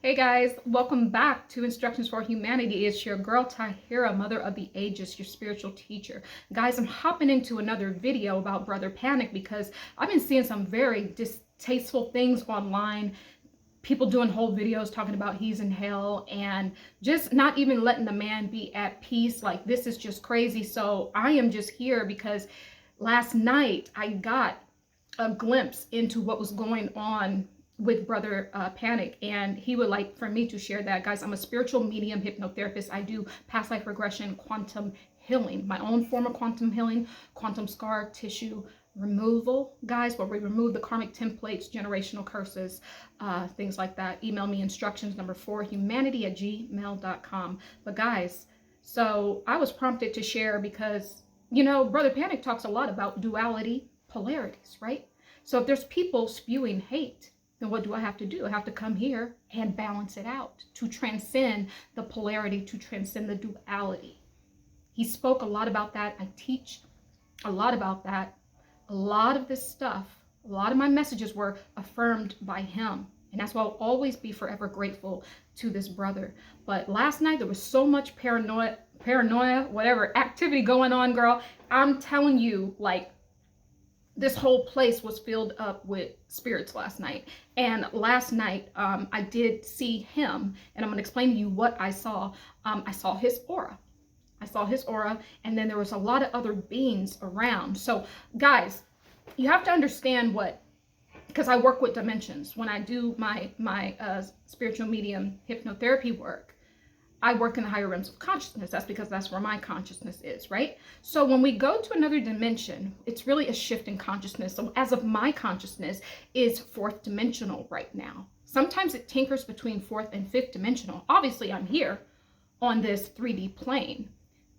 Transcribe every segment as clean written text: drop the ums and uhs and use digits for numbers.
Hey guys, welcome back to Instructions for Humanity. It's your girl Tahirah, Mother of the Ages, your spiritual teacher. Guys, I'm hopping into another video about Brother Panic because I've been seeing some very distasteful things online. People doing whole videos talking about he's in hell and just not even letting the man be at peace. Like, this is just crazy. So I am just here because last night I got a glimpse into what was going on with Brother Panic, and he would like for me to share that. Guys, I'm a spiritual medium hypnotherapist. I do past life regression, quantum healing, my own form of quantum healing, quantum scar tissue removal, guys, where we remove the karmic templates, generational curses, things like that. Email me instructions number 4 humanity@gmail.com. But guys, so I was prompted to share because, you know, Brother Panic talks a lot about duality, polarities, right? So if there's people spewing hate, then what do I have to do? I have to come here and balance it out to transcend the polarity, to transcend the duality. He spoke a lot about that. I teach a lot about that. A lot of this stuff, a lot of my messages were affirmed by him. And that's why I'll always be forever grateful to this brother. But last night there was so much paranoia, whatever, activity going on, girl. I'm telling you, like, this whole place was filled up with spirits last night. And last night, I did see him, and I'm going to explain to you what I saw. I saw his aura. I saw his aura, and then there was a lot of other beings around. So, guys, you have to understand what, because I work with dimensions. When I do my spiritual medium hypnotherapy work, I work in the higher realms of consciousness. That's because that's where my consciousness is, right? So when we go to another dimension, it's really a shift in consciousness. So as of my consciousness is 4th dimensional right now. Sometimes it tinkers between 4th and 5th dimensional. Obviously, I'm here on this 3D plane,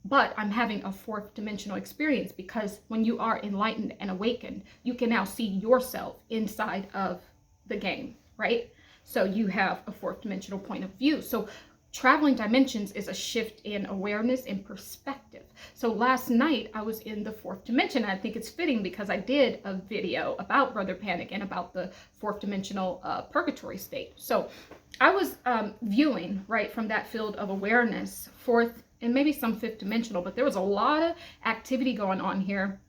but I'm having a 4th dimensional experience because when you are enlightened and awakened, you can now see yourself inside of the game, right? So you have a 4th dimensional point of view. So traveling dimensions is a shift in awareness and perspective. So last night I was in the 4th dimension. And I think it's fitting because I did a video about Brother Panic and about the 4th dimensional purgatory state. So I was viewing right from that field of awareness, 4th and maybe some 5th dimensional, but there was a lot of activity going on here.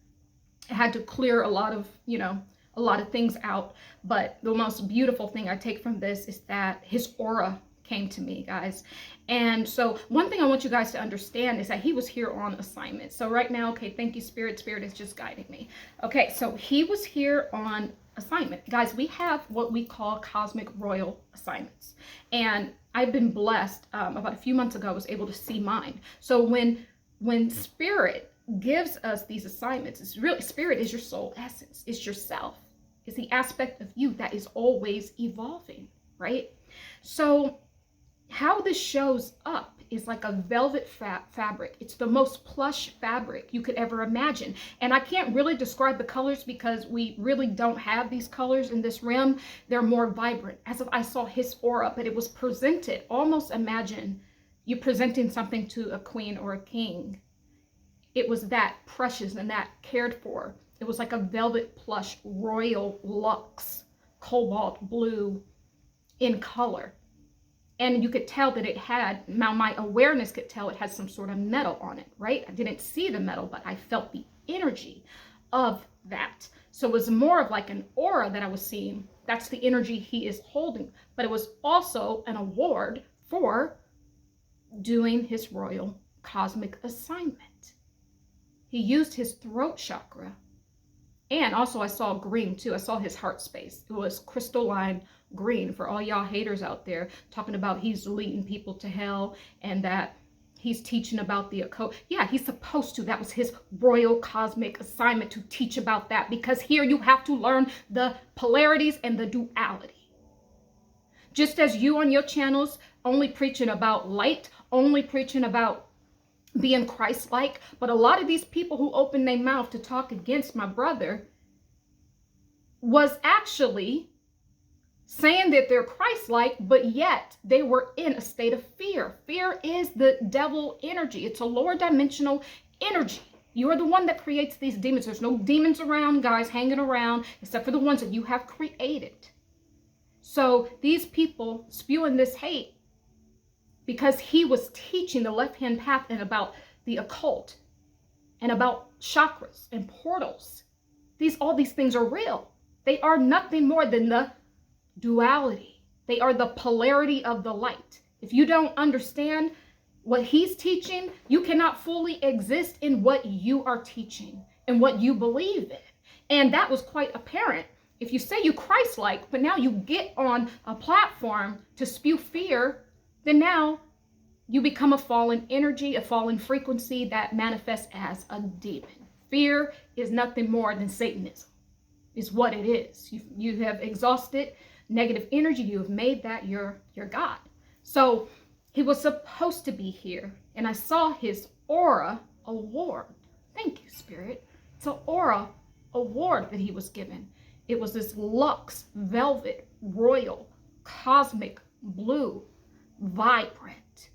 I had to clear a lot of, a lot of things out. But the most beautiful thing I take from this is that his aura came to me, guys. And so one thing I want you guys to understand is that he was here on assignment. So right now, okay, thank you, Spirit is just guiding me. Okay, so he was here on assignment. Guys, we have what we call cosmic royal assignments. And I've been blessed, about a few months ago, I was able to see mine. So when Spirit gives us these assignments, it's really, Spirit is your soul essence, it's yourself. It's the aspect of you that is always evolving, right? So how this shows up is like a velvet fabric. It's the most plush fabric you could ever imagine. And I can't really describe the colors because we really don't have these colors in this realm. They're more vibrant, as if I saw his aura, but it was presented. Almost imagine you presenting something to a queen or a king. It was that precious and that cared for. It was like a velvet plush, royal luxe, cobalt blue in color. And you could tell that it had, now my awareness could tell it had some sort of metal on it, right? I didn't see the metal, but I felt the energy of that. So it was more of like an aura that I was seeing. That's the energy he is holding. But it was also an award for doing his royal cosmic assignment. He used his throat chakra. And also I saw green too. I saw his heart space. It was crystalline green for all y'all haters out there talking about he's leading people to hell and that he's teaching about the occult. Yeah, he's supposed to. That was his royal cosmic assignment, to teach about that, because here you have to learn the polarities and the duality. Just as you on your channels only preaching about light, only preaching about being Christ-like, but a lot of these people who open their mouth to talk against my brother was actually saying that they're Christ-like, but yet they were in a state of fear. Fear is the devil energy. It's a lower dimensional energy. You are the one that creates these demons. There's no demons around, guys, hanging around, except for the ones that you have created. So these people spewing this hate because he was teaching the left-hand path and about the occult and about chakras and portals. All these things are real. They are nothing more than the duality. They are the polarity of the light. If you don't understand what he's teaching, you cannot fully exist in what you are teaching and what you believe in. And that was quite apparent. If you say you Christ-like, but now you get on a platform to spew fear, then now you become a fallen energy, a fallen frequency that manifests as a demon. Fear is nothing more than Satanism, is what it is. You have exhausted negative energy. You have made that your God. So he was supposed to be here, and I saw his aura award. Thank you, Spirit. It's an aura award that he was given. It was this luxe, velvet, royal, cosmic, blue, vibrant.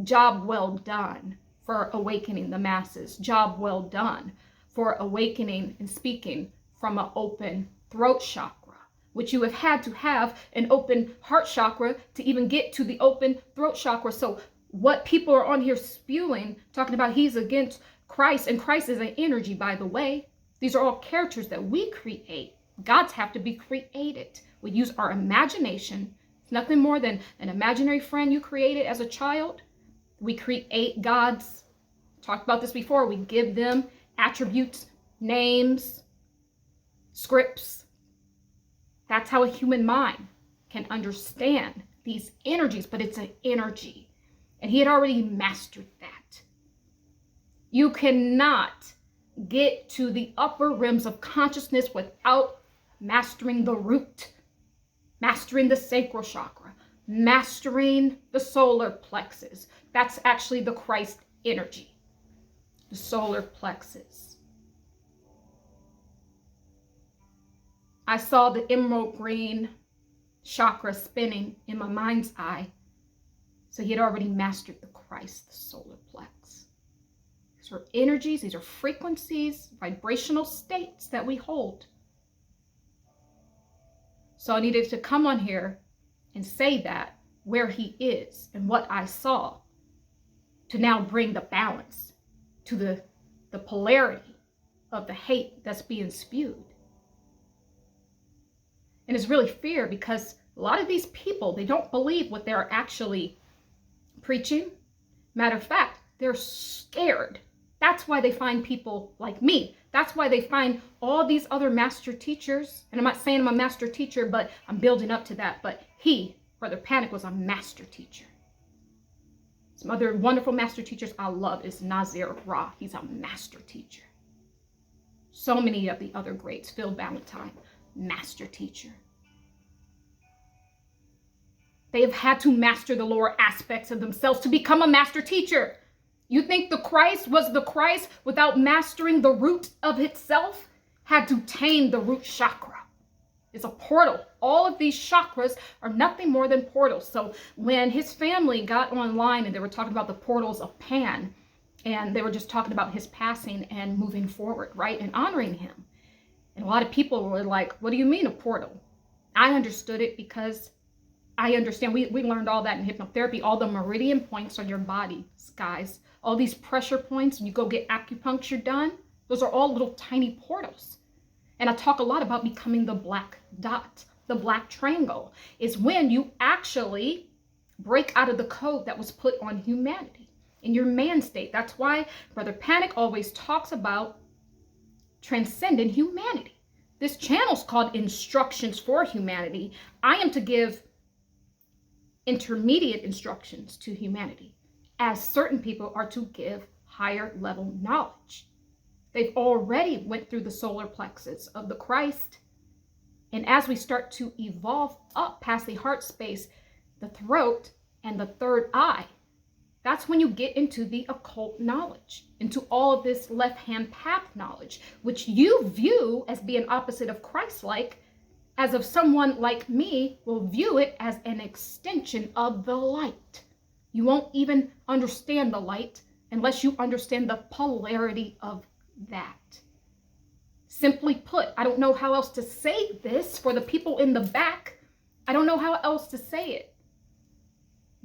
Job well done for awakening the masses. Job well done for awakening and speaking from an open throat chakra, which you have have an open heart chakra to even get to the open throat chakra. So what people are on here spewing, talking about he's against Christ, and Christ is an energy, by the way. These are all characters that we create. Gods have to be created. We use our imagination. It's nothing more than an imaginary friend you created as a child. We create gods. Talked about this before. We give them attributes, names, scripts. That's how a human mind can understand these energies, but it's an energy. And he had already mastered that. You cannot get to the upper rims of consciousness without mastering the root, mastering the sacral chakra, mastering the solar plexus. That's actually the Christ energy, the solar plexus. I saw the emerald green chakra spinning in my mind's eye. So he had already mastered the Christ, the solar plex. These are energies, these are frequencies, vibrational states that we hold. So I needed to come on here and say that where he is and what I saw, to now bring the balance to the polarity of the hate that's being spewed. And it's really fear, because a lot of these people, they don't believe what they're actually preaching. Matter of fact, they're scared. That's why they find people like me. That's why they find all these other master teachers. And I'm not saying I'm a master teacher, but I'm building up to that. But Brother Panic, was a master teacher. Some other wonderful master teachers I love is Nazir Ra. He's a master teacher. So many of the other greats, Phil Valentine, master teacher. They have had to master the lower aspects of themselves to become a master teacher. You think the Christ was the Christ without mastering the root of itself? Had to tame the root chakra. It's a portal. All of these chakras are nothing more than portals. So when his family got online and they were talking about the portals of Pan, and they were just talking about his passing and moving forward, right? And honoring him. And a lot of people were like, what do you mean a portal? I understood it because I understand. We learned all that in hypnotherapy. All the meridian points on your body, guys. All these pressure points, when you go get acupuncture done, those are all little tiny portals. And I talk a lot about becoming the black dot, the black triangle. Is when you actually break out of the code that was put on humanity in your man state. That's why Brother Panic always talks about transcending humanity. This channel's called Instructions for Humanity. I am to give intermediate instructions to humanity, as certain people are to give higher level knowledge. They've already went through the solar plexus of the Christ. And as we start to evolve up past the heart space, the throat, and the third eye, that's when you get into the occult knowledge, into all of this left-hand path knowledge, which you view as being opposite of Christ-like, as if someone like me will view it as an extension of the light. You won't even understand the light unless you understand the polarity of that. Simply put, I don't know how else to say this for the people in the back I don't know how else to say it.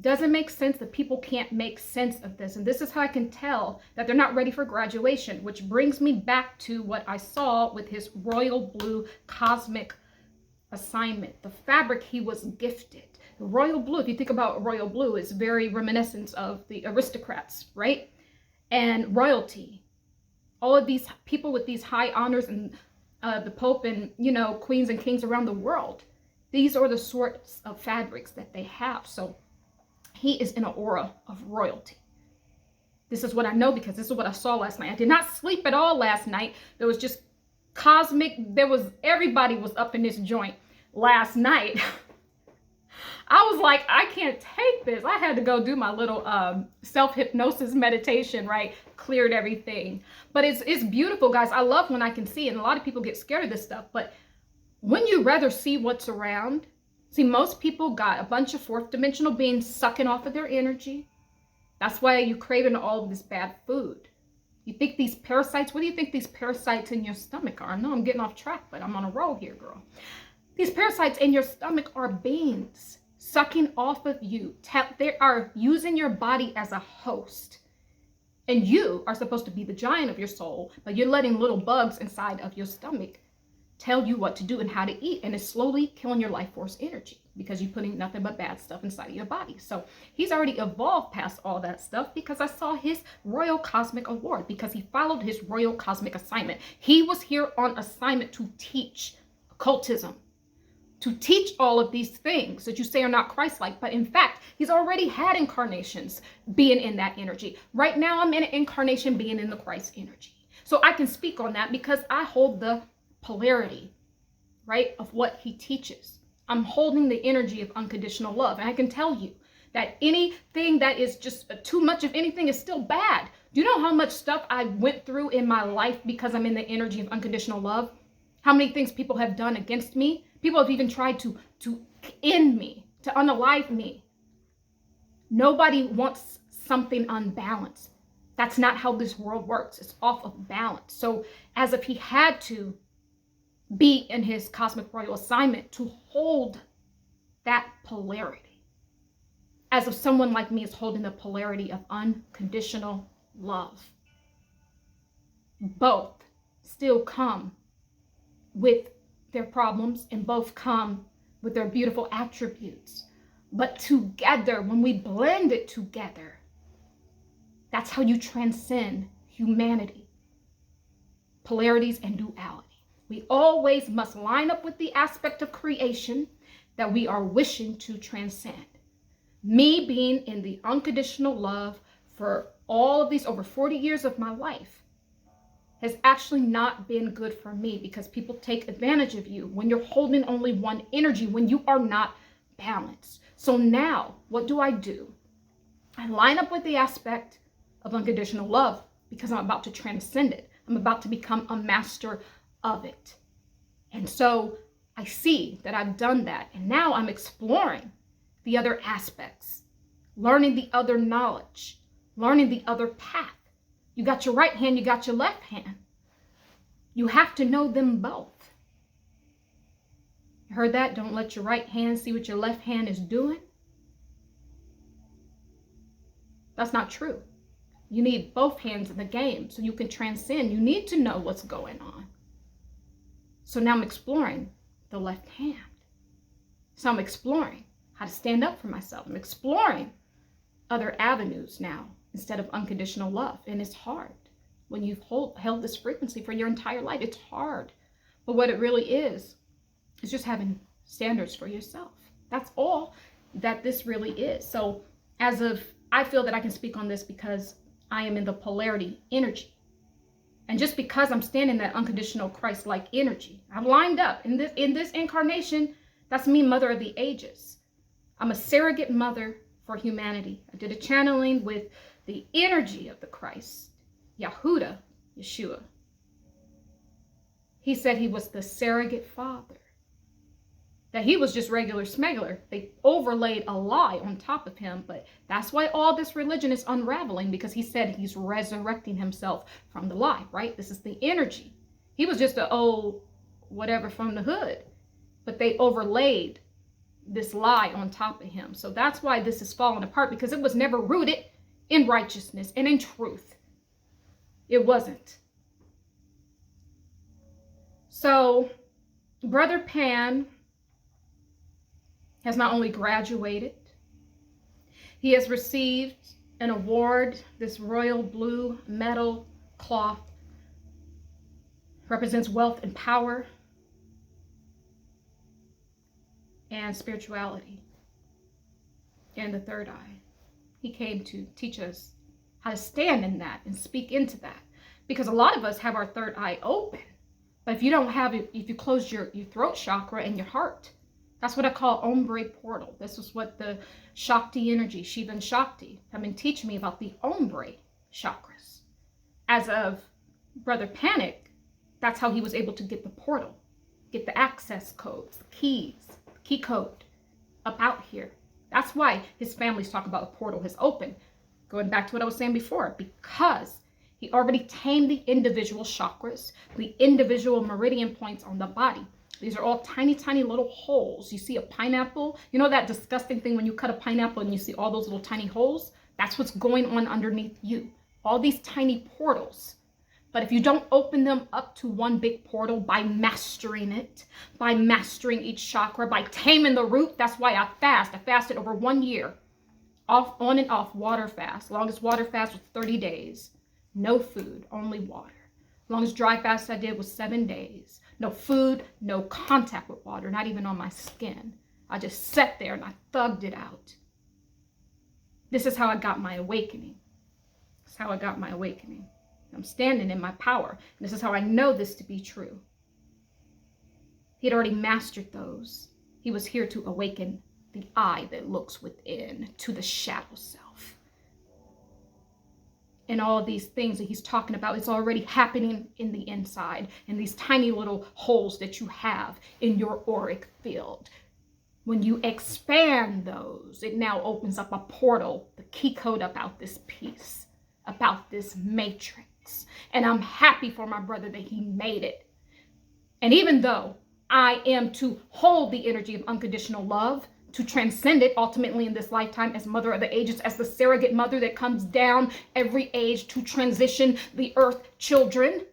Doesn't make sense that people can't make sense of this. And this is how I can tell that they're not ready for graduation, which brings me back to what I saw with his royal blue cosmic assignment, the fabric he was gifted. The royal blue, if you think about royal blue, is very reminiscent of the aristocrats, right? And royalty. All of these people with these high honors and the Pope and, you know, queens and kings around the world. These are the sorts of fabrics that they have. So he is in an aura of royalty. This is what I know because this is what I saw last night. I did not sleep at all last night. There was just cosmic, everybody was up in this joint last night. I was like, I can't take this. I had to go do my little self-hypnosis meditation, right? Cleared everything. But it's beautiful, guys. I love when I can see, and a lot of people get scared of this stuff. But when you rather see what's around, see, most people got a bunch of fourth dimensional beings sucking off of their energy. That's why you're craving all of this bad food. You think these parasites, what do you think these parasites in your stomach are? I know I'm getting off track, but I'm on a roll here, girl. These parasites in your stomach are beings sucking off of you. They are using your body as a host. And you are supposed to be the giant of your soul, but you're letting little bugs inside of your stomach tell you what to do and how to eat. And it's slowly killing your life force energy because you're putting nothing but bad stuff inside of your body. So he's already evolved past all that stuff because I saw his Royal Cosmic Award, because he followed his Royal Cosmic assignment. He was here on assignment to teach occultism, to teach all of these things that you say are not Christ-like. But in fact, he's already had incarnations being in that energy. Right now, I'm in an incarnation being in the Christ energy. So I can speak on that because I hold the polarity, right, of what he teaches. I'm holding the energy of unconditional love. And I can tell you that anything that is just too much of anything is still bad. Do you know how much stuff I went through in my life because I'm in the energy of unconditional love? How many things people have done against me? People have even tried to end me, to unalive me. Nobody wants something unbalanced. That's not how this world works. It's off of balance. So as if he had to be in his cosmic royal assignment to hold that polarity, as if someone like me is holding the polarity of unconditional love. Both still come with their problems and both come with their beautiful attributes. But together, when we blend it together, that's how you transcend humanity, polarities and duality. We always must line up with the aspect of creation that we are wishing to transcend. Me being in the unconditional love for all of these over 40 years of my life has actually not been good for me, because people take advantage of you when you're holding only one energy, when you are not balanced. So now, what do? I line up with the aspect of unconditional love because I'm about to transcend it. I'm about to become a master of it. And so I see that I've done that. And now I'm exploring the other aspects, learning the other knowledge, learning the other path. You got your right hand, you got your left hand. You have to know them both. You heard that? Don't let your right hand see what your left hand is doing. That's not true. You need both hands in the game so you can transcend. You need to know what's going on. So now I'm exploring the left hand. So I'm exploring how to stand up for myself. I'm exploring other avenues now instead of unconditional love. And it's hard when you've held this frequency for your entire life. It's hard. But what it really is just having standards for yourself. That's all that this really is. So I feel that I can speak on this because I am in the polarity energy. And just because I'm standing in that unconditional Christ-like energy, I've lined up in this incarnation. That's me, Mother of the Ages. I'm a surrogate mother for humanity. I did a channeling with the energy of the Christ, Yahuda, Yeshua. He said he was the surrogate father, that he was just regular smuggler. They overlaid a lie on top of him, but that's why all this religion is unraveling, because he said he's resurrecting himself from the lie, right? This is the energy. He was just an old whatever from the hood, but they overlaid this lie on top of him. So that's why this is falling apart, because it was never rooted in righteousness and in truth. It wasn't. So Brother Pan has not only graduated, he has received an award. This royal blue metal cloth represents wealth and power and spirituality and the third eye. He came to teach us how to stand in that and speak into that, because a lot of us have our third eye open, but if you don't have it, if you close your throat chakra and your heart, that's what I call ombre portal. This is what the Shakti energy, Shiva and Shakti, have been teaching me about the ombre chakras. As of Brother Panic, that's how he was able to get the portal, get the access codes, the keys, key code up out here. That's why his families talk about the portal has opened. Going back to what I was saying before, because he already tamed the individual chakras, the individual meridian points on the body. These are all tiny, tiny little holes. You see a pineapple, you know that disgusting thing when you cut a pineapple and you see all those little tiny holes? That's what's going on underneath you. All these tiny portals. But if you don't open them up to one big portal by mastering it, by mastering each chakra, by taming the root, that's why I fast. I fasted over 1 year. Off, on and off, water fast. Longest water fast was 30 days. No food, only water. Longest dry fast I did was 7 days. No food, no contact with water, not even on my skin. I just sat there and I thugged it out. This is how I got my awakening. This is how I got my awakening. I'm standing in my power. And this is how I know this to be true. He had already mastered those. He was here to awaken the eye that looks within, to the shadow self. And all these things that he's talking about, it's already happening in the inside, in these tiny little holes that you have in your auric field. When you expand those, it now opens up a portal, the key code about this piece, about this matrix. And I'm happy for my brother that he made it. And even though I am to hold the energy of unconditional love, to transcend it ultimately in this lifetime as mother of the ages, as the surrogate mother that comes down every age to transition the earth children.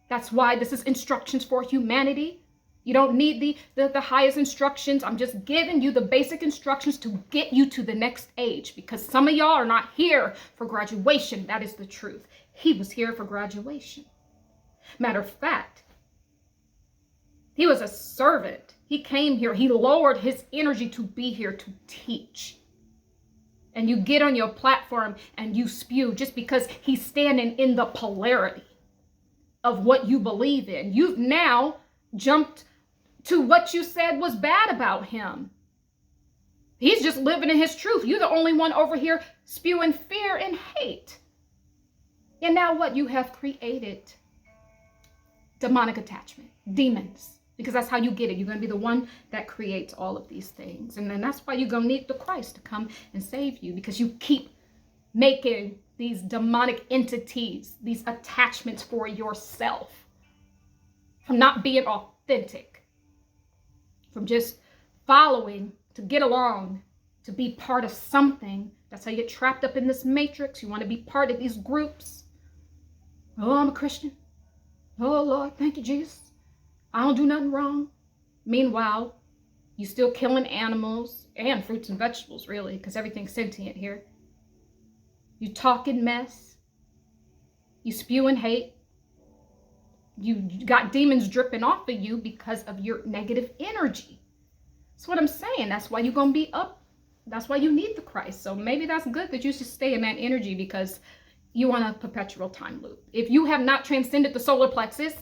That's why this is instructions for humanity. You don't need the highest instructions. I'm just giving you the basic instructions to get you to the next age, because some of y'all are not here for graduation. That is the truth. He was here for graduation. Matter of fact, he was a servant. He came here. He lowered his energy to be here to teach. And you get on your platform and you spew just because he's standing in the polarity of what you believe in. You've now jumped to what you said was bad about him. He's just living in his truth. You're the only one over here spewing fear and hate. And now what? You have created demonic attachment, demons. Because that's how you get it. You're going to be the one that creates all of these things. And then that's why you're going to need the Christ to come and save you. Because you keep making these demonic entities, these attachments for yourself. From not being authentic. From just following to get along, to be part of something. That's how you get trapped up in this matrix. You want to be part of these groups. Oh, I'm a Christian. Oh, Lord, thank you, Jesus. I don't do nothing wrong. Meanwhile, you still killing animals and fruits and vegetables, really, because everything's sentient here. You talking mess. You spewing hate. You got demons dripping off of you because of your negative energy. That's what I'm saying. That's why you're going to be up. That's why you need the Christ. So maybe that's good that you should stay in that energy, because you want a perpetual time loop. If you have not transcended the solar plexus,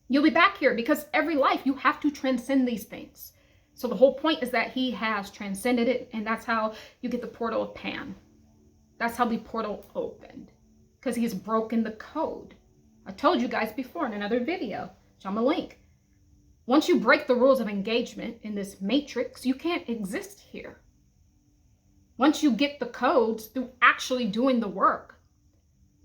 you'll be back here, because every life you have to transcend these things. So the whole point is that he has transcended it, and that's how you get the portal of Pan. That's how the portal opened, because he's broken the code. I told you guys before in another video, which I'm gonna link. Once you break the rules of engagement in this matrix, you can't exist here. Once you get the codes through actually doing the work,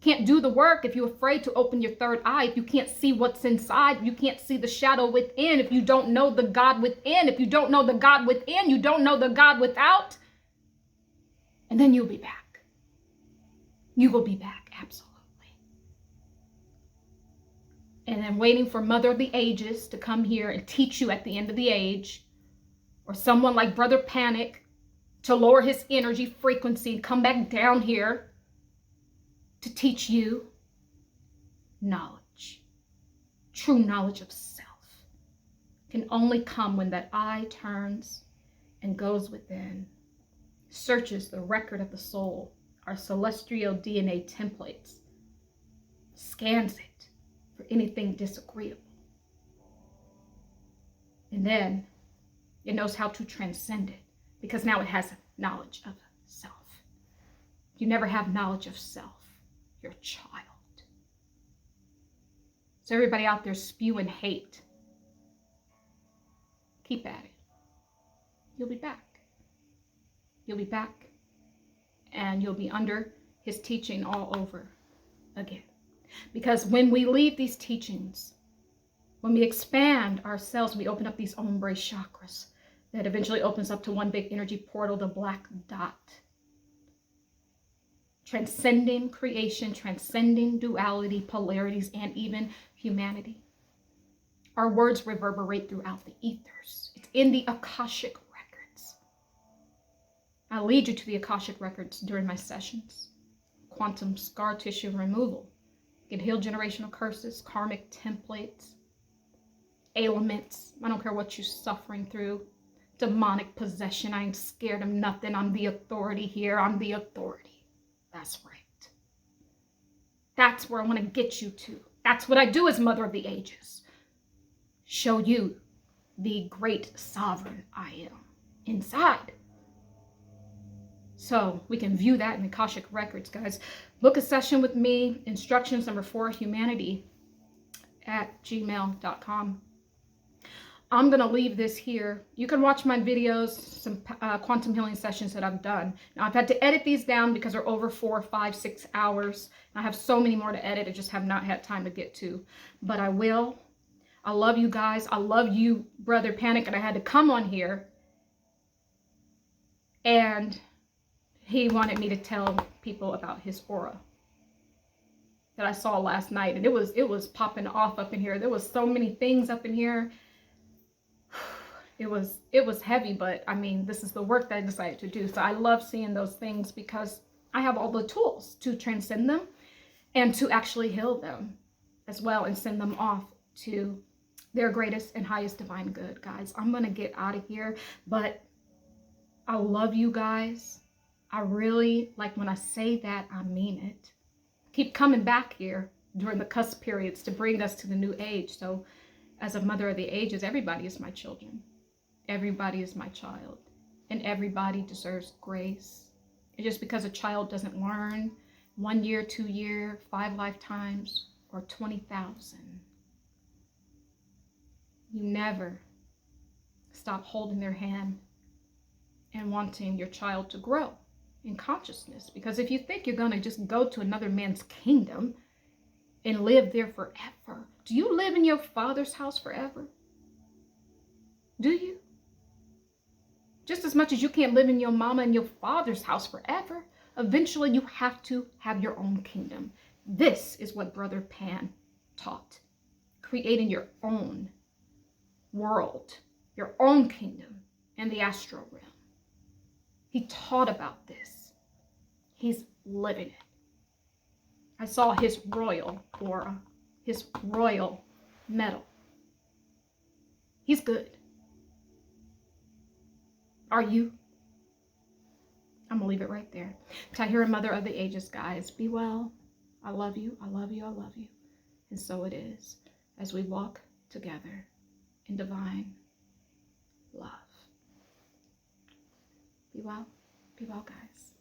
Can't do the work if you're afraid to open your third eye, if you can't see what's inside, you can't see the shadow within, if you don't know the God within, if you don't know the God within, you don't know the God without. And then you'll be back. You will be back, absolutely. And then waiting for Mother of the Ages to come here and teach you at the end of the age, or someone like Brother Panic to lower his energy frequency and come back down here to teach you knowledge. True knowledge of self can only come when that eye turns and goes within, searches the record of the soul, our celestial DNA templates, scans it for anything disagreeable. And then it knows how to transcend it, because now it has knowledge of self. You never have knowledge of self. You're a child. So everybody out there spewing hate, keep at it. You'll be back. You'll be back, and you'll be under his teaching all over again. Because when we leave these teachings, when we expand ourselves, we open up these ombre chakras that eventually opens up to one big energy portal, the black dot. Transcending creation, transcending duality, polarities, and even humanity. Our words reverberate throughout the ethers. It's in the Akashic records. I lead you to the Akashic records during my sessions. Quantum scar tissue removal. You can heal generational curses, karmic templates, ailments. I don't care what you're suffering through. Demonic possession. I ain't scared of nothing. I'm the authority here. I'm the authority. That's right. That's where I want to get you to. That's what I do as Mother of the Ages. Show you the great sovereign I am inside. So we can view that in the Akashic records, guys. Book a session with me. Instructions number 4, humanity @gmail.com. I'm going to leave this here. You can watch my videos, some quantum healing sessions that I've done. Now, I've had to edit these down because they're over 4, 5, 6 hours. I have so many more to edit. I just have not had time to get to. But I will. I love you guys. I love you, Brother Panic. And I had to come on here. And he wanted me to tell people about his aura that I saw last night. And it was popping off up in here. There was so many things up in here. It was heavy, but I mean, this is the work that I decided to do. So I love seeing those things because I have all the tools to transcend them and to actually heal them as well and send them off to their greatest and highest divine good, guys. I'm going to get out of here, but I love you guys. I really, like when I say that, I mean it. Keep coming back here during the cusp periods to bring us to the new age. So as a Mother of the Ages, everybody is my children. Everybody is my child. And everybody deserves grace. And just because a child doesn't learn 1 year, 2 year, 5 lifetimes, or 20,000, you never stop holding their hand and wanting your child to grow in consciousness. Because if you think you're going to just go to another man's kingdom and live there forever, do you live in your Father's house forever? Do you? Just as much as you can't live in your mama and your father's house forever, eventually you have to have your own kingdom. This is what Brother Pan taught. Creating your own world, your own kingdom in the astral realm. He taught about this. He's living it. I saw his royal aura, his royal medal. He's good. Are you? I'm going to leave it right there. Tahirah, Mother of the Ages, guys. Be well. I love you. I love you. I love you. And so it is as we walk together in divine love. Be well. Be well, guys.